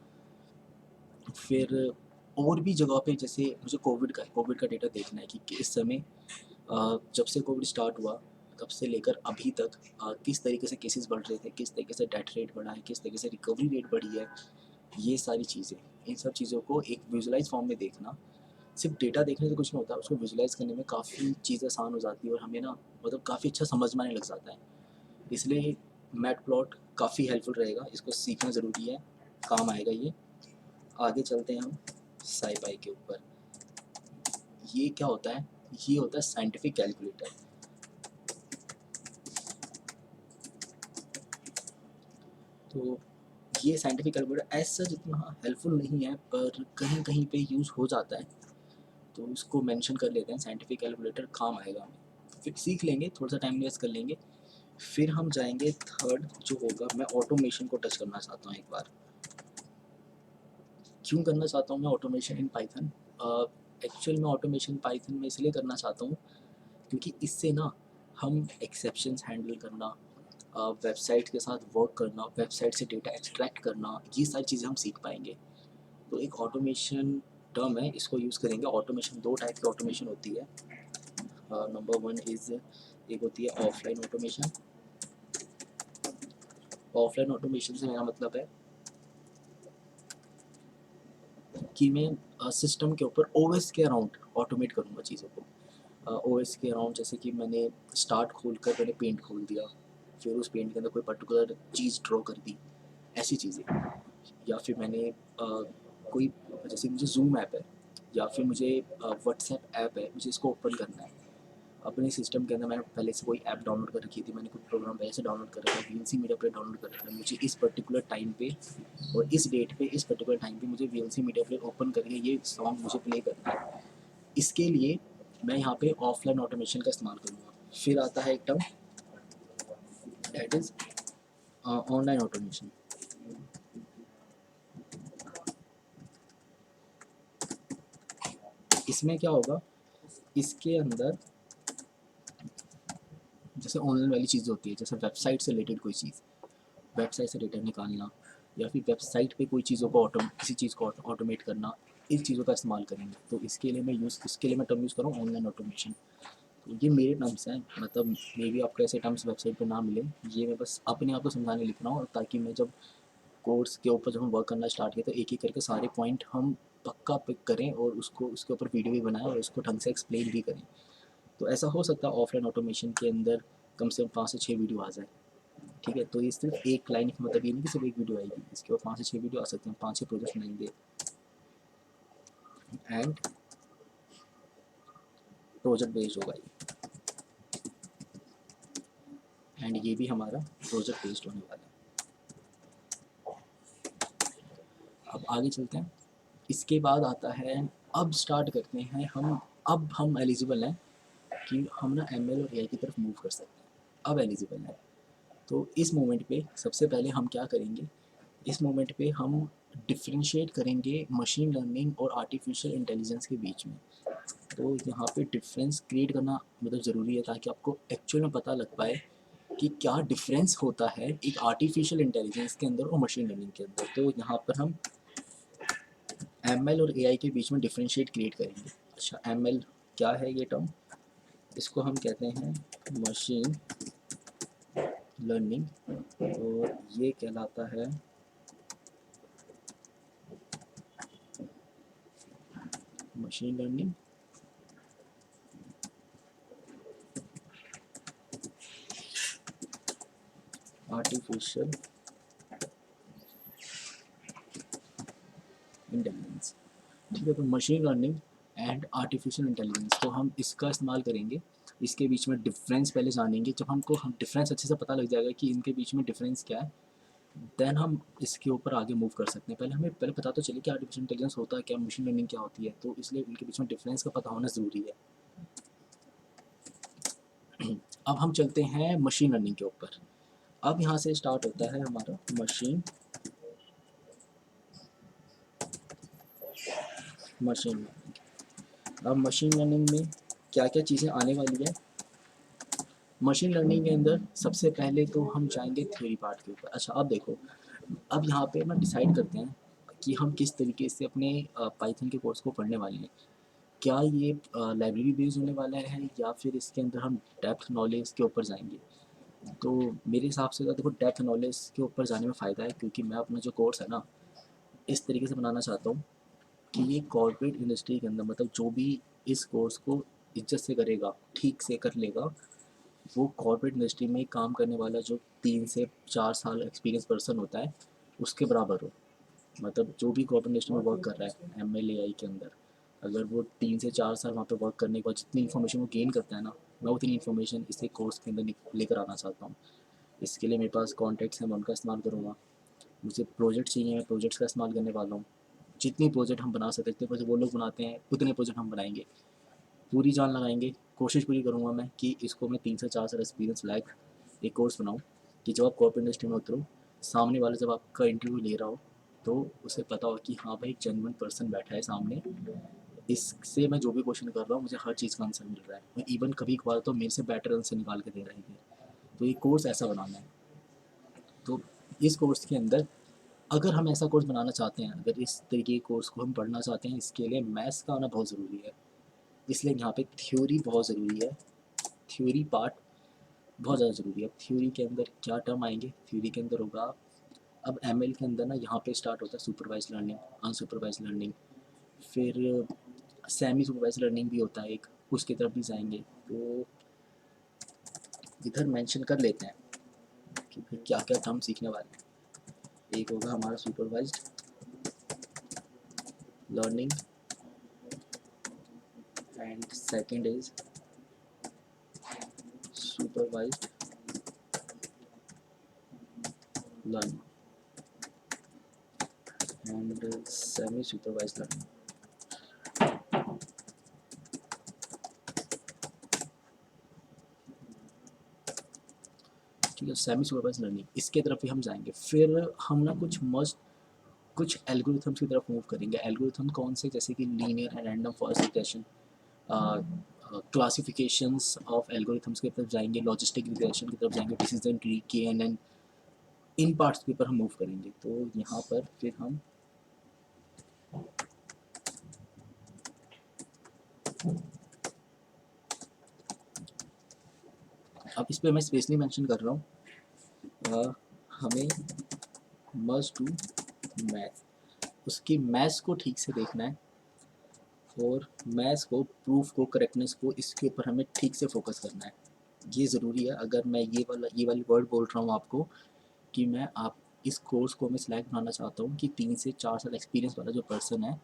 फिर और भी जगह पे, जैसे मुझे कोविड का डेटा देखना है कि इस समय जब से कोविड स्टार्ट हुआ तब से लेकर अभी तक किस तरीके से केसेस बढ़ रहे थे, किस तरीके से डेथ रेट बढ़ा है, किस तरीके से रिकवरी रेट बढ़ी है। ये सारी चीज़ें, इन सब चीज़ों को एक विजुलाइज फॉर्म में देखना, सिर्फ डेटा देखने से कुछ नहीं होता, उसको विजुलाइज करने में काफ़ी चीज़ आसान हो जाती है और हमें ना मतलब काफ़ी अच्छा समझ में आने लग जाता है। इसलिए मैट प्लॉट काफ़ी हेल्पफुल रहेगा, इसको सीखना ज़रूरी है, काम आएगा ये। आगे चलते हैं हम साईपाई के ऊपर। ये क्या होता है? ये होता है साइंटिफिक कैलकुलेटर। तो ये साइंटिफिक कैलकुलेटर एज सच इतना हेल्पफुल नहीं है, पर कहीं कहीं पे यूज़ हो जाता है, तो उसको मेंशन कर लेते हैं। साइंटिफिक कैलकुलेटर काम आएगा हमें, फिर सीख लेंगे, थोड़ा सा टाइम वेस्ट कर लेंगे। फिर हम जाएंगे थर्ड जो होगा, मैं ऑटोमेशन को टच करना चाहता हूँ एक बार। क्यों करना चाहता हूँ मैं ऑटोमेशन इन पाइथन? एक्चुअल में ऑटोमेशन पाइथन में इसलिए करना चाहता हूँ क्योंकि इससे ना हम एक्सेप्शंस हैंडल करना, वेबसाइट के साथ वर्क करना, वेबसाइट से डेटा एक्सट्रैक्ट करना, ये सारी चीज़ें हम सीख पाएंगे। तो एक ऑटोमेशन टर्म है, इसको यूज़ करेंगे। ऑटोमेशन दो टाइप की ऑटोमेशन होती है। नंबर वन इज़, एक होती है ऑफलाइन ऑटोमेशन। ऑफलाइन ऑटोमेशन से मेरा मतलब है कि मैं सिस्टम के ऊपर ओएस के अराउंड ऑटोमेट करूँगा चीज़ों को। ओएस के अराउंड, जैसे कि मैंने स्टार्ट खोल कर मैंने पेंट खोल दिया, फिर उस पेंट के अंदर कोई पर्टिकुलर चीज़ ड्रॉ कर दी, ऐसी चीज़ें। या फिर मैंने कोई, जैसे मुझे जूम ऐप है, या फिर मुझे व्हाट्सएप ऐप है, मुझे इसको ओपन करना है अपने सिस्टम के अंदर। मैंने पहले से कोई ऐप डाउनलोड कर रखी थी, मैंने कुछ प्रोग्राम पहले से डाउनलोड कर रखा है, वीएलसी मीडिया प्लेयर डाउनलोड कर रखा है। मुझे इस पर्टिकुलर टाइम पे और इस डेट पे, इस पर्टिकुलर टाइम पे मुझे वीएलसी मीडिया प्लेयर ओपन करके ये सॉन्ग मुझे प्ले करना है। इसके लिए मैं यहाँ पे ऑफलाइन ऑटोमेशन का इस्तेमाल करूँगा। फिर आता है एक term, that is online automation. इसमें क्या होगा, इसके अंदर जैसे ऑनलाइन वाली चीज़ होती है, जैसे वेबसाइट से रिलेटेड कोई चीज़, वेबसाइट से डेटा निकालना, या फिर वेबसाइट पे कोई चीज़ों को किसी चीज़ को ऑटोमेट करना, इन चीज़ों का इस्तेमाल करेंगे। तो इसके लिए मैं टर्म यूज़ कर रहा हूँ ऑनलाइन ऑटोमेशन। तो ये मेरे टर्म्स हैं, मतलब मे बी आपको ऐसे टर्म्स वेबसाइट पे ना मिले, ये मैं बस अपने आप को समझाने लिख रहा हूँ, ताकि मैं जब कोर्स के ऊपर जब हम वर्क करना स्टार्ट किए तो एक एक करके सारे पॉइंट हम पक्का पिक करें और उसको उसके ऊपर वीडियो भी बनाएं और उसको ढंग से एक्सप्लेन भी करें। तो ऐसा हो सकता है ऑफलाइन ऑटोमेशन के अंदर कम से कम 5 से 6 वीडियो आ जाए। ठीक है, तो ये सिर्फ एक लाइन का मतलब ये नहीं कि सिर्फ एक वीडियो आएगी, इसके ऊपर 5 से 6 वीडियो आ सकते हैं, 5 6 प्रोजेक्ट बनाएंगे एंड प्रोजेक्ट बेस्ड होगा ये, एंड ये भी हमारा प्रोजेक्ट बेस्ड होने वाला है। अब आगे चलते हैं। इसके बाद आता है, अब स्टार्ट करते हैं हम, अब हम एलिजिबल हैं कि हम ना एमएल और एआई की तरफ मूव कर सकते हैं, अब एलिजिबल हैं। तो इस मोमेंट पे सबसे पहले हम क्या करेंगे, इस मोमेंट पे हम डिफ्रेंशिएट करेंगे मशीन लर्निंग और आर्टिफिशियल इंटेलिजेंस के बीच में। तो यहाँ पे डिफरेंस क्रिएट करना मतलब ज़रूरी है, ताकि आपको एक्चुअल में पता लग पाए कि क्या डिफरेंस होता है एक आर्टिफिशियल इंटेलिजेंस के अंदर और मशीन लर्निंग के अंदर। तो यहाँ पर हम एमएल और एआई के बीच में डिफरेंशिएट क्रिएट करेंगे। अच्छा, एमएल क्या है ये टर्म? इसको हम कहते हैं मशीन लर्निंग, और ये कहलाता है मशीन लर्निंग आर्टिफिशियल इंटेलिजेंस। ठीक है, तो machine learning and artificial intelligence, तो हम इसका इस्तेमाल करेंगे। इसके बीच में डिफरेंस पहले जानेंगे, जब हमको हम डिफरेंस अच्छे से पता लग जाएगा कि इनके बीच में डिफरेंस क्या है, देन हम इसके ऊपर आगे मूव कर सकते हैं। पहले हमें पहले पता तो चले कि आर्टिफिशियल इंटेलिजेंस होता है क्या, मशीन लर्निंग क्या होती है, तो इसलिए इनके बीच में डिफरेंस का पता होना ज़रूरी है। अब हम चलते हैं मशीन लर्निंग के ऊपर। अब यहाँ से स्टार्ट होता है हमारा मशीन लर्निंग। अब मशीन लर्निंग में क्या क्या चीज़ें आने वाली है। मशीन लर्निंग के अंदर सबसे पहले तो हम जाएंगे थ्योरी पार्ट के ऊपर। अच्छा, अब देखो, अब यहाँ पे ना डिसाइड करते हैं कि हम किस तरीके से अपने पाइथन के कोर्स को पढ़ने वाले हैं। क्या ये लाइब्रेरी बेस्ड होने वाला है, या फिर इसके अंदर हम डेप्थ नॉलेज के ऊपर जाएंगे। तो मेरे हिसाब से तो देखो, डेप्थ नॉलेज के ऊपर जाने में फ़ायदा है, क्योंकि मैं अपना जो कोर्स है ना, इस तरीके से बनाना चाहता हूँ कि ये कॉर्पोरेट इंडस्ट्री के अंदर, मतलब जो भी इस कोर्स को इज्जत से करेगा, ठीक से कर लेगा, वो कॉर्पोरेट इंडस्ट्री में काम करने वाला जो 3 से 4 साल एक्सपीरियंस पर्सन होता है, उसके बराबर हो। मतलब जो भी कॉर्पोरेट इंडस्ट्री में वर्क कर रहा है MLAI के अंदर, अगर वो 3 से 4 साल वहाँ पे वर्क करने के बाद जितनी इन्फॉर्मेशन वो गेन करता है ना, मैं उतनी इन्फॉर्मेशन इसे कोर्स के अंदर लेकर आना चाहता हूँ। इसके लिए मेरे पास कॉन्टैक्ट्स हैं, मैं उनका इस्तेमाल करूँगा। मुझे प्रोजेक्ट चाहिए, मैं प्रोजेक्ट्स का इस्तेमाल करने वाला हूँ। जितनी प्रोजेक्ट हम बना सकते हैं, वो लोग बनाते हैं, उतने प्रोजेक्ट हम बनाएंगे। पूरी जान लगाएंगे, कोशिश पूरी करूँगा मैं कि इसको मैं 3 से 4 साल एक्सपीरियंस लायक एक कोर्स बनाऊँ, कि जब आप कॉर्पोरेट इंडस्ट्री में उतरो, सामने वाला जब आपका इंटरव्यू ले रहा हो, तो उसे पता हो कि हाँ भाई, एक जेन्युइन पर्सन बैठा है सामने, इससे मैं जो भी क्वेश्चन कर रहा हूँ मुझे हर चीज़ का आंसर मिल रहा है, इवन कभी कभार तो मेरे से बेटर आंसर निकाल के दे रहे हैं। तो ये कोर्स ऐसा बनाना है। तो इस कोर्स के अंदर, अगर हम ऐसा कोर्स बनाना चाहते हैं, अगर इस तरीके के कोर्स को हम पढ़ना चाहते हैं, इसके लिए मैथ्स का आना बहुत ज़रूरी है। इसलिए यहाँ पे थ्योरी बहुत ज़रूरी है, थ्योरी पार्ट बहुत ज़्यादा ज़रूरी है। थ्योरी के अंदर क्या टर्म आएंगे, थ्योरी के अंदर होगा, अब ML के अंदर ना यहाँ पे स्टार्ट होता है सुपरवाइज लर्निंग, अनसुपरवाइज लर्निंग, फिर सेमी सुपरवाइज लर्निंग भी होता है एक, उसकी तरफ भी जाएंगे। तो इधर मेंशन कर लेते हैं कि फिर क्या क्या टर्म सीखने वाले हैं। एक होगा हमारा supervised learning, and second is supervised learning and semi supervised learning. ठीक है, सेमी सुपरवाइज्ड लर्निंग, इसके तरफ भी हम जाएंगे। फिर हम ना कुछ एल्गोरिथम्स की तरफ मूव करेंगे। एल्गोरिथम कौन से, जैसे कि linear and random forest regression, classifications of algorithms की तरफ जाएंगे, लॉजिस्टिक रिग्रेशन की तरफ जाएंगे, डिसीजन ट्री, KNN, इन पार्ट्स के ऊपर हम मूव करेंगे। तो यहाँ पर फिर हम अब इस पर मैं स्पेशली मेंशन कर रहा हूँ, हमें मस्ट डू मैथ, उसकी मैथ्स को ठीक से देखना है, और मैथ्स को, प्रूफ को, करेक्टनेस को, इसके ऊपर हमें ठीक से फोकस करना है। ये ज़रूरी है। अगर मैं ये वाली वर्ड बोल रहा हूँ आपको कि मैं आप इस कोर्स को मैं सिलेक्ट बनाना चाहता हूँ कि 3 से 4 साल एक्सपीरियंस वाला जो पर्सन है,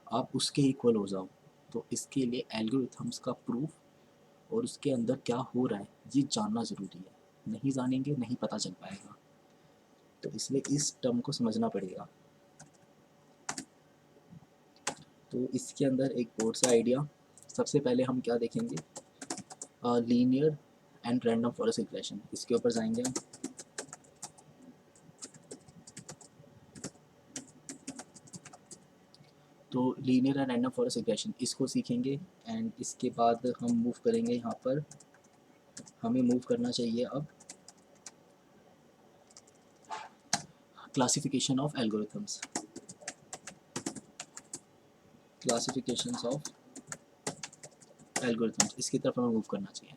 आप उसके इक्वल हो जाओ, तो इसके लिए एल्गोरिथम्स का प्रूफ और उसके अंदर क्या हो रहा है ये जानना ज़रूरी है। नहीं जानेंगे नहीं पता चल पाएगा, तो इसलिए इस टर्म को समझना पड़ेगा। तो इसके अंदर एक बोर्ड सा आइडिया, सबसे पहले हम क्या देखेंगे, linear and random forest regression, इसके ऊपर जाएंगे हम। तो linear and random forest regression इसको सीखेंगे, एंड इसके बाद हम मूव करेंगे। यहाँ पर हमें मूव करना चाहिए अब classification of algorithms, classifications of algorithms, इसकी तरफ हमें मूव करना चाहिए।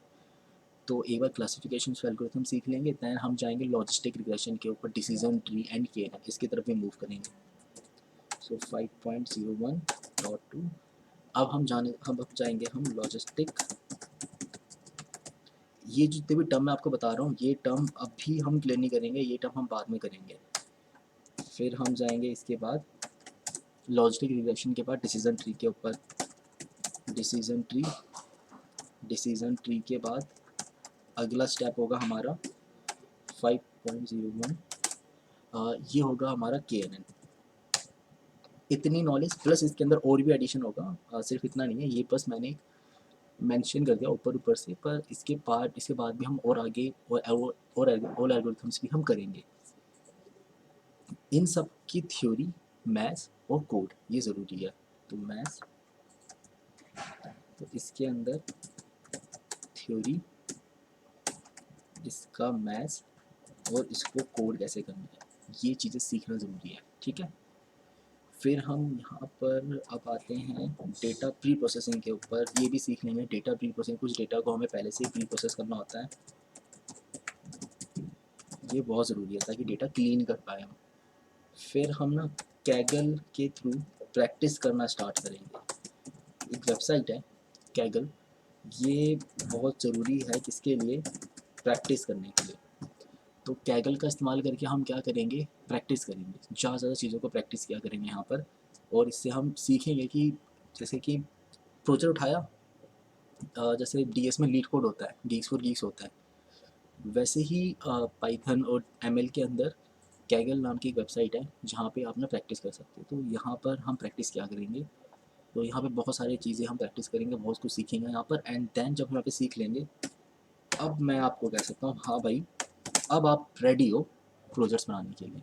तो एक बार क्लासिफिकेशन एल्गोरिथम सीख लेंगे, दैन हम जाएंगे लॉजिस्टिक रिग्रेशन के ऊपर, डिसीजन ट्री एंड के इसकी तरफ भी मूव करेंगे। सो 5.01.2 अब जाएंगे हम लॉजिस्टिक। ये जितने भी टर्म मैं आपको बता रहा हूँ, ये टर्म अभी हम क्लियर नहीं करेंगे, ये टर्म हम बाद में करेंगे। फिर हम जाएंगे इसके बाद लॉजिस्टिक रिग्रेशन के बाद डिसीजन ट्री के ऊपर, डिसीजन ट्री के बाद अगला स्टेप होगा हमारा 5.01, ये होगा हमारा KNN। इतनी नॉलेज प्लस इसके अंदर और भी एडिशन होगा, सिर्फ इतना नहीं है, ये बस मैंने मेंशन कर दिया ऊपर से, पर इसके बाद भी हम और आगे और एल्गोरिथम्स भी हम करेंगे। इन सब की थ्योरी, मैथ्स और कोड ये ज़रूरी है। तो मैथ्स, तो इसके अंदर थ्योरी, इसका मैथ्स और इसको कोड कैसे करना है, ये चीज़ें सीखना ज़रूरी है, ठीक है। फिर हम यहाँ पर अब आते हैं डेटा प्री प्रोसेसिंग के ऊपर, ये भी सीख लेंगे। डेटा प्री प्रोसेसिंग, कुछ डेटा को हमें पहले से प्री प्रोसेस करना होता है, ये बहुत ज़रूरी है ताकि डेटा क्लीन कर पाए हम। फिर हम ना कैगल के थ्रू प्रैक्टिस करना स्टार्ट करेंगे। एक वेबसाइट है कैगल, ये बहुत ज़रूरी है किसके लिए, प्रैक्टिस करने के लिए। तो कैगल का इस्तेमाल करके हम क्या करेंगे, प्रैक्टिस करेंगे, ज़्यादा चीज़ों को प्रैक्टिस किया करेंगे यहाँ पर। और इससे हम सीखेंगे कि जैसे कि प्रोजेक्ट उठाया, जैसे DS में लीड कोड होता है, गीक्स फॉर गीक्स होता है, वैसे ही पाइथन और ML के अंदर कैगल नाम की एक वेबसाइट है जहाँ पे आप ना प्रैक्टिस कर सकते हो। तो यहाँ पर हम प्रैक्टिस क्या करेंगे, तो यहाँ पे बहुत सारी चीज़ें हम प्रैक्टिस करेंगे, बहुत कुछ सीखेंगे यहाँ पर। एंड देन जब हम यहाँ पे सीख लेंगे, अब मैं आपको कह सकता हूँ हाँ भाई, अब आप रेडी हो प्रोजेक्ट्स बनाने के लिए।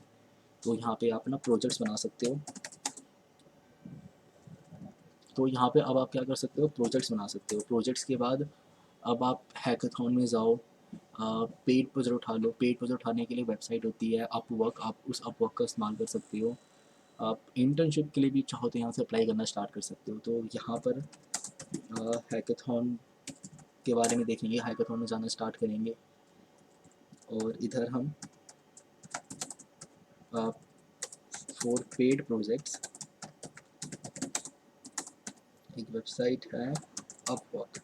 तो यहाँ पे आप ना प्रोजेक्ट्स बना सकते हो। तो यहाँ पे अब आप क्या कर सकते हो, प्रोजेक्ट्स बना सकते हो। प्रोजेक्ट्स के बाद अब आप हैकाथॉन में जाओ, पेड प्रोजेक्ट उठा लो। पेड प्रोजेक्ट उठाने के लिए वेबसाइट होती है अपवर्क, आप उस अपवर्क का इस्तेमाल कर सकते हो। आप इंटर्नशिप के लिए भी चाहो तो यहाँ से अप्लाई करना स्टार्ट कर सकते हो। तो यहाँ पर हैकाथॉन के बारे में देखेंगे, हैकाथॉन में जाना स्टार्ट करेंगे। और इधर हम फॉर पेड प्रोजेक्ट्स, एक वेबसाइट है अपवर्क,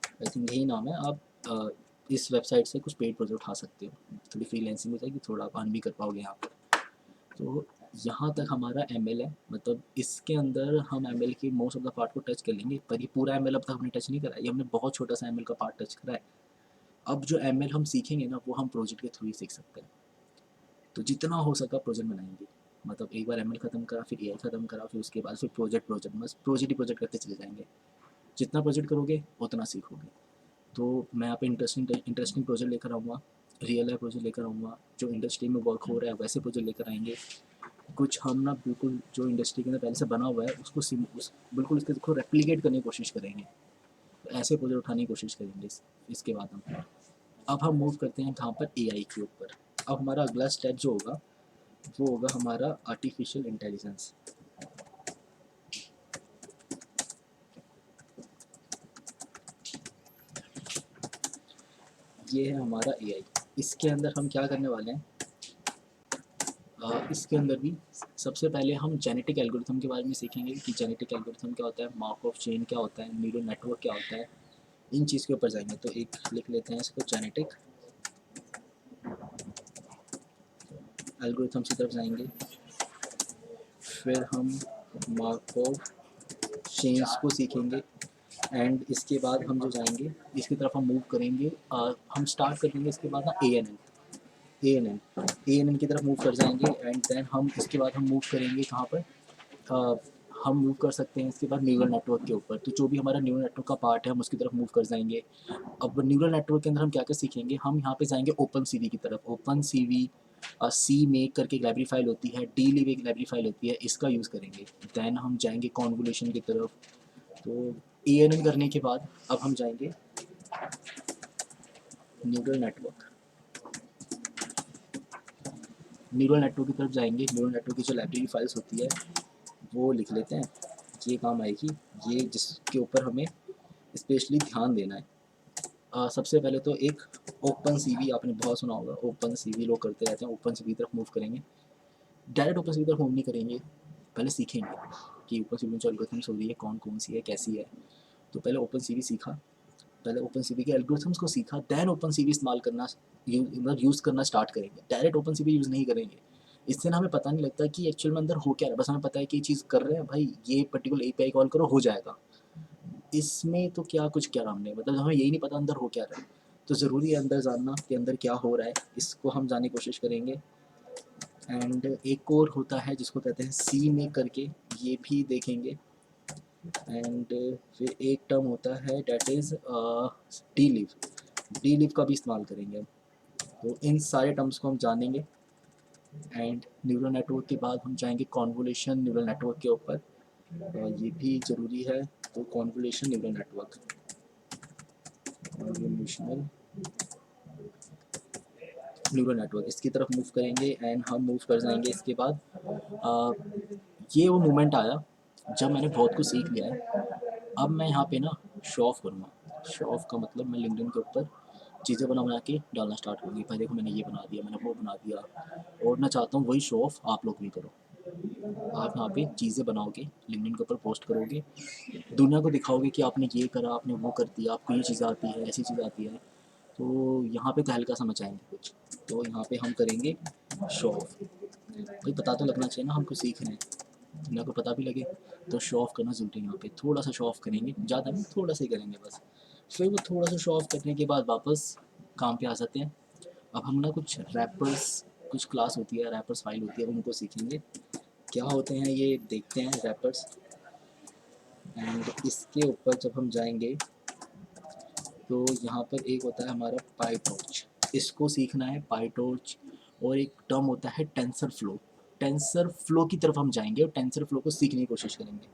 आई थिंक यही नाम है। आप इस वेबसाइट से कुछ पेड प्रोजेक्ट उठा सकते हो, थोड़ी फ्रीलांसिंग हो जाएगी, थोड़ा आप अर्न भी कर पाओगे यहाँ पर। तो यहाँ तक हमारा ML है, मतलब इसके अंदर हम ML के मोस्ट ऑफ द पार्ट को टच कर लेंगे, पर ये पूरा ML अब तक हमने टच नहीं करा है, ये हमने बहुत छोटा सा ML का पार्ट टच करा है। अब जो ML हम सीखेंगे ना, वो हम प्रोजेक्ट के थ्रू ही सीख सकते हैं। तो जितना हो सका प्रोजेक्ट बनाएंगे, मतलब एक बार ML ख़त्म करा, फिर AI ख़त्म करा, फिर उसके बाद फिर प्रोजेक्ट, बस प्रोजेक्ट ही प्रोजेक्ट करते चले जाएंगे। जितना प्रोजेक्ट करोगे उतना सीखोगे। तो मैं यहाँ पे इंटरेस्टिंग प्रोजेक्ट लेकर आऊँगा, रियल लाइफ प्रोजेक्ट लेकर आऊँगा, जो इंडस्ट्री में वर्क हो रहा है वैसे प्रोजेक्ट लेकर आएंगे। कुछ हम ना बिल्कुल जो इंडस्ट्री के अंदर पहले से बना हुआ है उसको बिल्कुल इसको रेप्लिकेट करने की कोशिश करेंगे। तो ऐसे प्रोजेक्ट उठाने की कोशिश करेंगे। इसके बाद अब हम मूव करते हैं कहाँ पर, AI के ऊपर। अब हमारा अगला स्टेप जो होगा वो होगा हमारा आर्टिफिशियल इंटेलिजेंस। ये है हमारा AI। इसके अंदर हम क्या करने वाले हैं, इसके अंदर भी सबसे पहले हम जेनेटिक एल्गोरिथम के बारे में सीखेंगे कि जेनेटिक एल्गोरिथम क्या होता है, मार्कऑफ चेन क्या होता है, न्यूरल नेटवर्क क्या होता है, इन चीज़ के ऊपर जाएंगे। तो एक लिख लेते हैं इसको, जेनेटिक एल्गोरिथम की तरफ जाएंगे। फिर हम मार्कऑफ चेन्स को सीखेंगे। एंड इसके बाद हम जो जाएंगे इसकी तरफ हम मूव करेंगे, हम स्टार्ट कर देंगे इसके बाद ना ए एन एन की तरफ मूव कर जाएंगे। एंड देन हम इसके बाद हम मूव करेंगे कहाँ पर, हम मूव कर सकते हैं इसके बाद न्यूरल नेटवर्क के ऊपर। तो जो भी हमारा न्यूरल नेटवर्क का पार्ट है हम उसकी तरफ मूव कर जाएंगे। अब न्यूरल नेटवर्क के अंदर हम क्या क्या सीखेंगे, हम यहाँ पे जाएंगे ओपन सीवी की तरफ। ओपन सीवी सी मेक करके एक लाइब्रेरी फाइल होती है, डी लिव एक लाइब्रेरी फाइल होती है, इसका यूज़ करेंगे। देन हम जाएंगे कॉन्वोल्यूशन की तरफ। तो ANN करने के बाद अब हम जाएंगे न्यूरल नेटवर्क की तरफ जाएंगे। न्यूरल नेटवर्क की जो लाइब्रेरी फाइल्स होती है वो लिख लेते हैं, ये काम आएगी, ये जिसके ऊपर हमें स्पेशली ध्यान देना है। सबसे पहले तो एक ओपन सीवी, आपने बहुत सुना होगा, ओपन सीवी लोग करते रहते हैं, ओपन सीवी तरफ मूव करेंगे। डायरेक्ट ओपन सीवी तरफ मूव नहीं करेंगे, पहले सीखेंगे कि ओपन सीवी में जो एल्गोरिथम्स हो रही है कौन कौन सी है, कैसी है। तो पहले ओपन सीवी सीखा, पहले ओपन सीवी के एल्गोरिथम्स को सीखा, देन ओपन सीवी इस्तेमाल करना यूज़ करना स्टार्ट करेंगे। डायरेक्ट ओपन सीवी यूज़ नहीं करेंगे, इससे ना हमें पता नहीं लगता कि एक्चुअल में अंदर हो क्या रहा है। बस हमें पता है कि ये चीज़ कर रहे हैं भाई, ये पर्टिकुलर एपीआई कॉल करो हो जाएगा। इसमें तो क्या कुछ क्या हमने, मतलब हमें यही नहीं पता अंदर हो क्या रहा है। तो ज़रूरी है अंदर जानना कि अंदर क्या हो रहा है, इसको हम जानने की कोशिश करेंगे। एंड एक और होता है जिसको कहते हैं सी में करके, ये भी देखेंगे। एंड फिर एक टर्म होता है that is D live, D live का भी इस्तेमाल करेंगे। तो इन सारे टर्म्स को हम जानेंगे। एंड न्यूरल नेटवर्क के बाद हम जाएंगे कॉन्वोल्यूशन न्यूरल नेटवर्क के ऊपर, ये भी ज़रूरी है। तो convolution neural network, convolutional neural network, इसकी तरफ मूव करेंगे। एंड हम मूव कर जाएंगे इसके बाद ये वो मोमेंट आया जब मैंने बहुत कुछ सीख लिया है। अब मैं यहाँ पे ना शो ऑफ करूँगा। शो ऑफ का मतलब मैं लिंक्डइन के ऊपर चीज़ें बना बना के डालना स्टार्ट करूँगी। भाई देखो मैंने ये बना दिया, मैंने वो बना दिया, और मैं चाहता हूँ वही शो ऑफ आप लोग भी करो। आप यहाँ पे चीज़ें बनाओगे, लिंक्डइन के ऊपर पोस्ट करोगे, दुनिया को दिखाओगे कि आपने ये करा, आपने वो कर दिया, आपको ये चीज़ आती है, ऐसी चीज़ आती है। तो यहाँ पे तहलका समझ आएंगे कुछ। तो यहाँ पे हम करेंगे शो ऑफ। भाई पता तो लगना चाहिए ना हम कुछ सीख रहे हैं, दुनिया को पता भी लगे। तो शो ऑफ करना ज़रूरी है। यहाँ पे थोड़ा सा शो ऑफ करेंगे, ज़्यादा नहीं, थोड़ा सा ही करेंगे बस। फिर वो थोड़ा सा शो ऑफ करने के बाद वापस काम पे आ जाते हैं। अब हम ना कुछ रैपर्स, कुछ क्लास होती है, रैपर्स फाइल होती है, उनको सीखेंगे क्या होते हैं ये, देखते हैं रैपर्स। एंड इसके ऊपर जब हम जाएंगे तो यहाँ पर एक होता है हमारा पाईटॉर्च, इसको सीखना है पाईटॉर्च। और एक टर्म होता है टेंसर फ्लो, टेंसर फ्लो की तरफ हम जाएंगे और टेंसर फ्लो को सीखने की कोशिश करेंगे।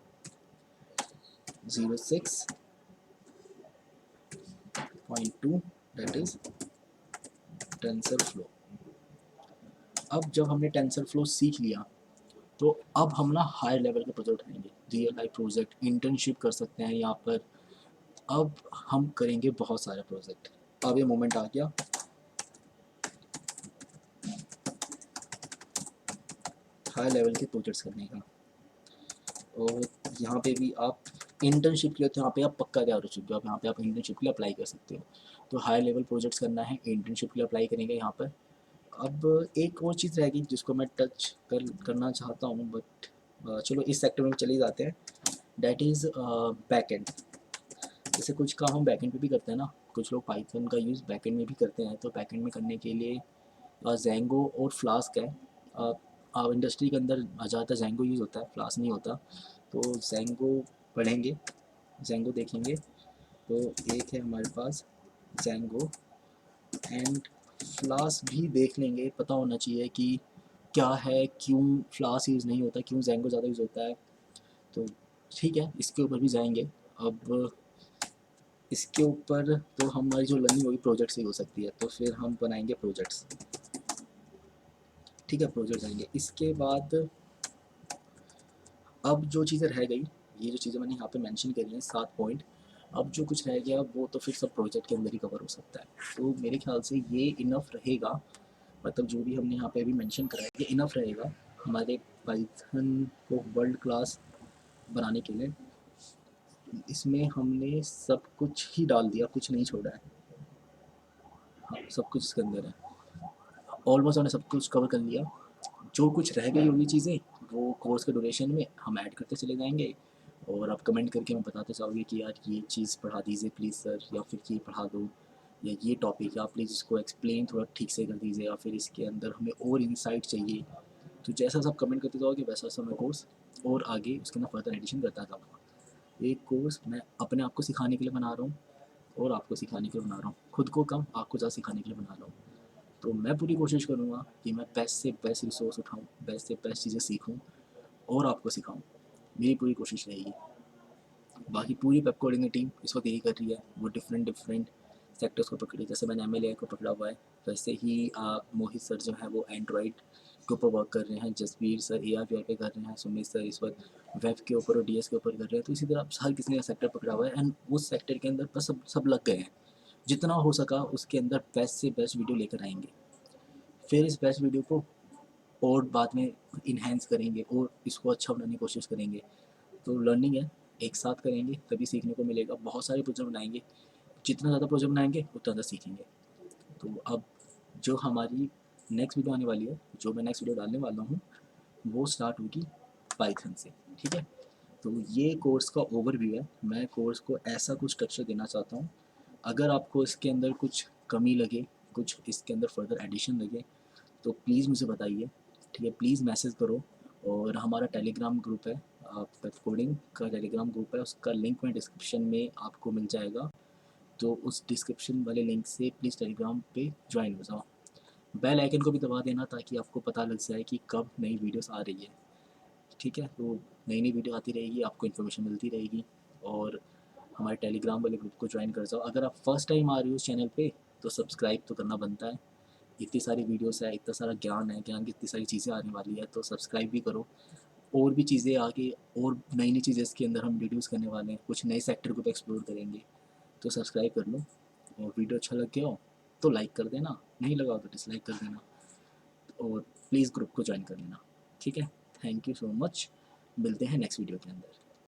06.2 दैट इज टेंसर फ्लो। अब जब हमने टेंसर फ्लो सीख लिया तो अब हम ना हायर लेवल के प्रोजेक्ट करेंगे, रियल लाइफ प्रोजेक्ट, इंटर्नशिप कर सकते हैं यहाँ पर। अब हम करेंगे बहुत सारे प्रोजेक्ट। अब ये मोमेंट आ गया हाई लेवल के प्रोजेक्ट्स करने का। और यहाँ पे भी आप इंटर्नशिप के लिए, तो यहाँ पे आप पक्का तैयार हो चुके हो, अब यहाँ पे आप इंटर्नशिप के लिए अप्लाई कर सकते हो। तो हाई लेवल प्रोजेक्ट्स करना है, इंटर्नशिप के लिए अप्लाई करेंगे यहाँ पर। अब एक और चीज़ रहेगी जिसको मैं टच करना चाहता हूँ, बट चलो इस सेक्टर में चले जाते हैं। That is back and. जैसे कुछ काम हम बैक एंड पे भी करते हैं ना, कुछ लोग पाइथन का यूज़ बैक एंड में भी करते हैं। तो बैक एंड में करने के लिए जेंगो और फ्लास्क है। इंडस्ट्री के अंदर ज़्यादातर जेंगो यूज़ होता है, फ्लास्क नहीं होता। तो जेंगो पढ़ेंगे, जेंगो देखेंगे। तो एक है हमारे पास जेंगो, एंड फ्लास्क भी देख लेंगे। पता होना चाहिए कि क्या है, क्यों फ्लास्क यूज़ नहीं होता, क्यों जेंगो ज़्यादा यूज़ होता है। तो ठीक है, इसके ऊपर भी जाएंगे। अब इसके ऊपर तो हमारी जो लर्निंग होगी प्रोजेक्ट से ही हो सकती है, तो फिर हम बनाएंगे प्रोजेक्ट्स। ठीक है, प्रोजेक्ट आएंगे। इसके बाद अब जो चीज़ें रह गई, ये जो चीज़ें मैंने यहाँ पे मेंशन करी हैं 7 पॉइंट, अब जो कुछ रह गया वो तो फिर सब प्रोजेक्ट के अंदर ही कवर हो सकता है। तो मेरे ख्याल से ये इनफ रहेगा, मतलब जो भी हमने यहाँ पे अभी मेंशन करा है ये इनफ रहेगा हमारे पाइथन को वर्ल्ड क्लास बनाने के लिए। इसमें हमने सब कुछ ही डाल दिया, कुछ नहीं छोड़ा है। हाँ, सब कुछ इसके अंदर है, ऑलमोस्ट हमने सब कुछ कवर कर लिया। जो कुछ रह गई होगी चीज़ें वो कोर्स के ड्यूरेशन में हम ऐड करते चले जाएंगे। और आप कमेंट करके हमें बताते चाहोगे कि यार ये चीज़ पढ़ा दीजिए प्लीज़ सर, या फिर ये पढ़ा दो, या ये टॉपिक है आप प्लीज़ इसको एक्सप्लेन थोड़ा ठीक से कर दीजिए, या फिर इसके अंदर हमें और इंसाइट चाहिए। तो जैसा सब कमेंट करते जाओगे वैसा वैसा मैं कोर्स और आगे उसके अंदर फर्दर एडिशन करता जाऊँगा। एक कोर्स मैं अपने आप को सिखाने के लिए बना रहा हूँ और आपको सिखाने के लिए बना रहा हूँ, खुद को कम आपको ज़्यादा सिखाने के लिए बना रहा हूँ। तो मैं पूरी कोशिश करूँगा कि मैं बेस्ट से बेस्ट रिसोर्स उठाऊँ, बेस्ट से बेस्ट चीज़ें सीखूँ और आपको सिखाऊँ। मेरी पूरी कोशिश रहेगी। बाकी पूरी वेब कोडिंग टीम इस वक्त यही कर रही है, वो डिफरेंट डिफरेंट सेक्टर्स को पकड़ी। जैसे मैंने एम को पकड़ा हुआ है, वैसे ही मोहित सर जो है वो एंड्रॉइड के ऊपर वर्क कर रहे हैं, जसवीर सर AR/VR पे कर रहे हैं, सुमित सर इस वक्त वेब के ऊपर और DS के ऊपर कर रहे हैं। तो इसी तरह हर किसी ने सेक्टर पकड़ा हुआ है एंड उस सेक्टर के अंदर बस सब लग गए हैं। जितना हो सका उसके अंदर बेस्ट से बेस्ट वीडियो लेकर आएंगे। फिर इस बेस्ट वीडियो को और बाद में इन्हेंस करेंगे और इसको अच्छा बनाने की कोशिश करेंगे। तो लर्निंग है, एक साथ करेंगे तभी सीखने को मिलेगा। बहुत सारे प्रोजेक्ट बनाएंगे, जितना ज़्यादा प्रोजेक्ट बनाएंगे उतना ज़्यादा सीखेंगे। तो अब जो हमारी नेक्स्ट वीडियो आने वाली है, जो मैं नेक्स्ट वीडियो डालने वाला हूँ, वो स्टार्ट होगी पाइथन से। ठीक है, तो ये कोर्स का ओवरव्यू है। मैं कोर्स को ऐसा कुछ स्ट्रक्चर देना चाहता हूँ। अगर आपको इसके अंदर कुछ कमी लगे, कुछ इसके अंदर फर्दर एडिशन लगे, तो प्लीज़ मुझे बताइए। ठीक है, प्लीज़ मैसेज करो। और हमारा टेलीग्राम ग्रुप है, कोडिंग का टेलीग्राम ग्रुप है, उसका लिंक मैं डिस्क्रिप्शन में आपको मिल जाएगा। तो उस डिस्क्रिप्शन वाले लिंक से प्लीज़ टेलीग्राम पे ज्वाइन हो जाओ। बेल आइकन को भी दबा देना ताकि आपको पता लग जाए कि कब नई वीडियोस आ रही है। ठीक है, तो नई नई वीडियो आती रहेगी, आपको इन्फॉर्मेशन मिलती रहेगी। और हमारे टेलीग्राम वाले ग्रुप को ज्वाइन कर जाओ। अगर आप फर्स्ट टाइम आ रहे हो उस चैनल पे तो सब्सक्राइब तो करना बनता है। इतनी सारी वीडियोस है, इतना सारा ज्ञान है, ज्ञान की इतनी सारी चीज़ें आने वाली है, तो सब्सक्राइब भी करो। और भी चीज़ें आगे, और नई नई चीज़ें इसके अंदर हम इंट्रोड्यूस करने वाले हैं, कुछ नए सेक्टर को भी एक्सप्लोर करेंगे। तो सब्सक्राइब कर लो। और वीडियो अच्छा लग गया हो तो लाइक कर देना, नहीं लगा तो डिसलाइक कर देना। और प्लीज़ ग्रुप को ज्वाइन कर लेना। ठीक है, थैंक यू सो मच। मिलते हैं नेक्स्ट वीडियो के अंदर।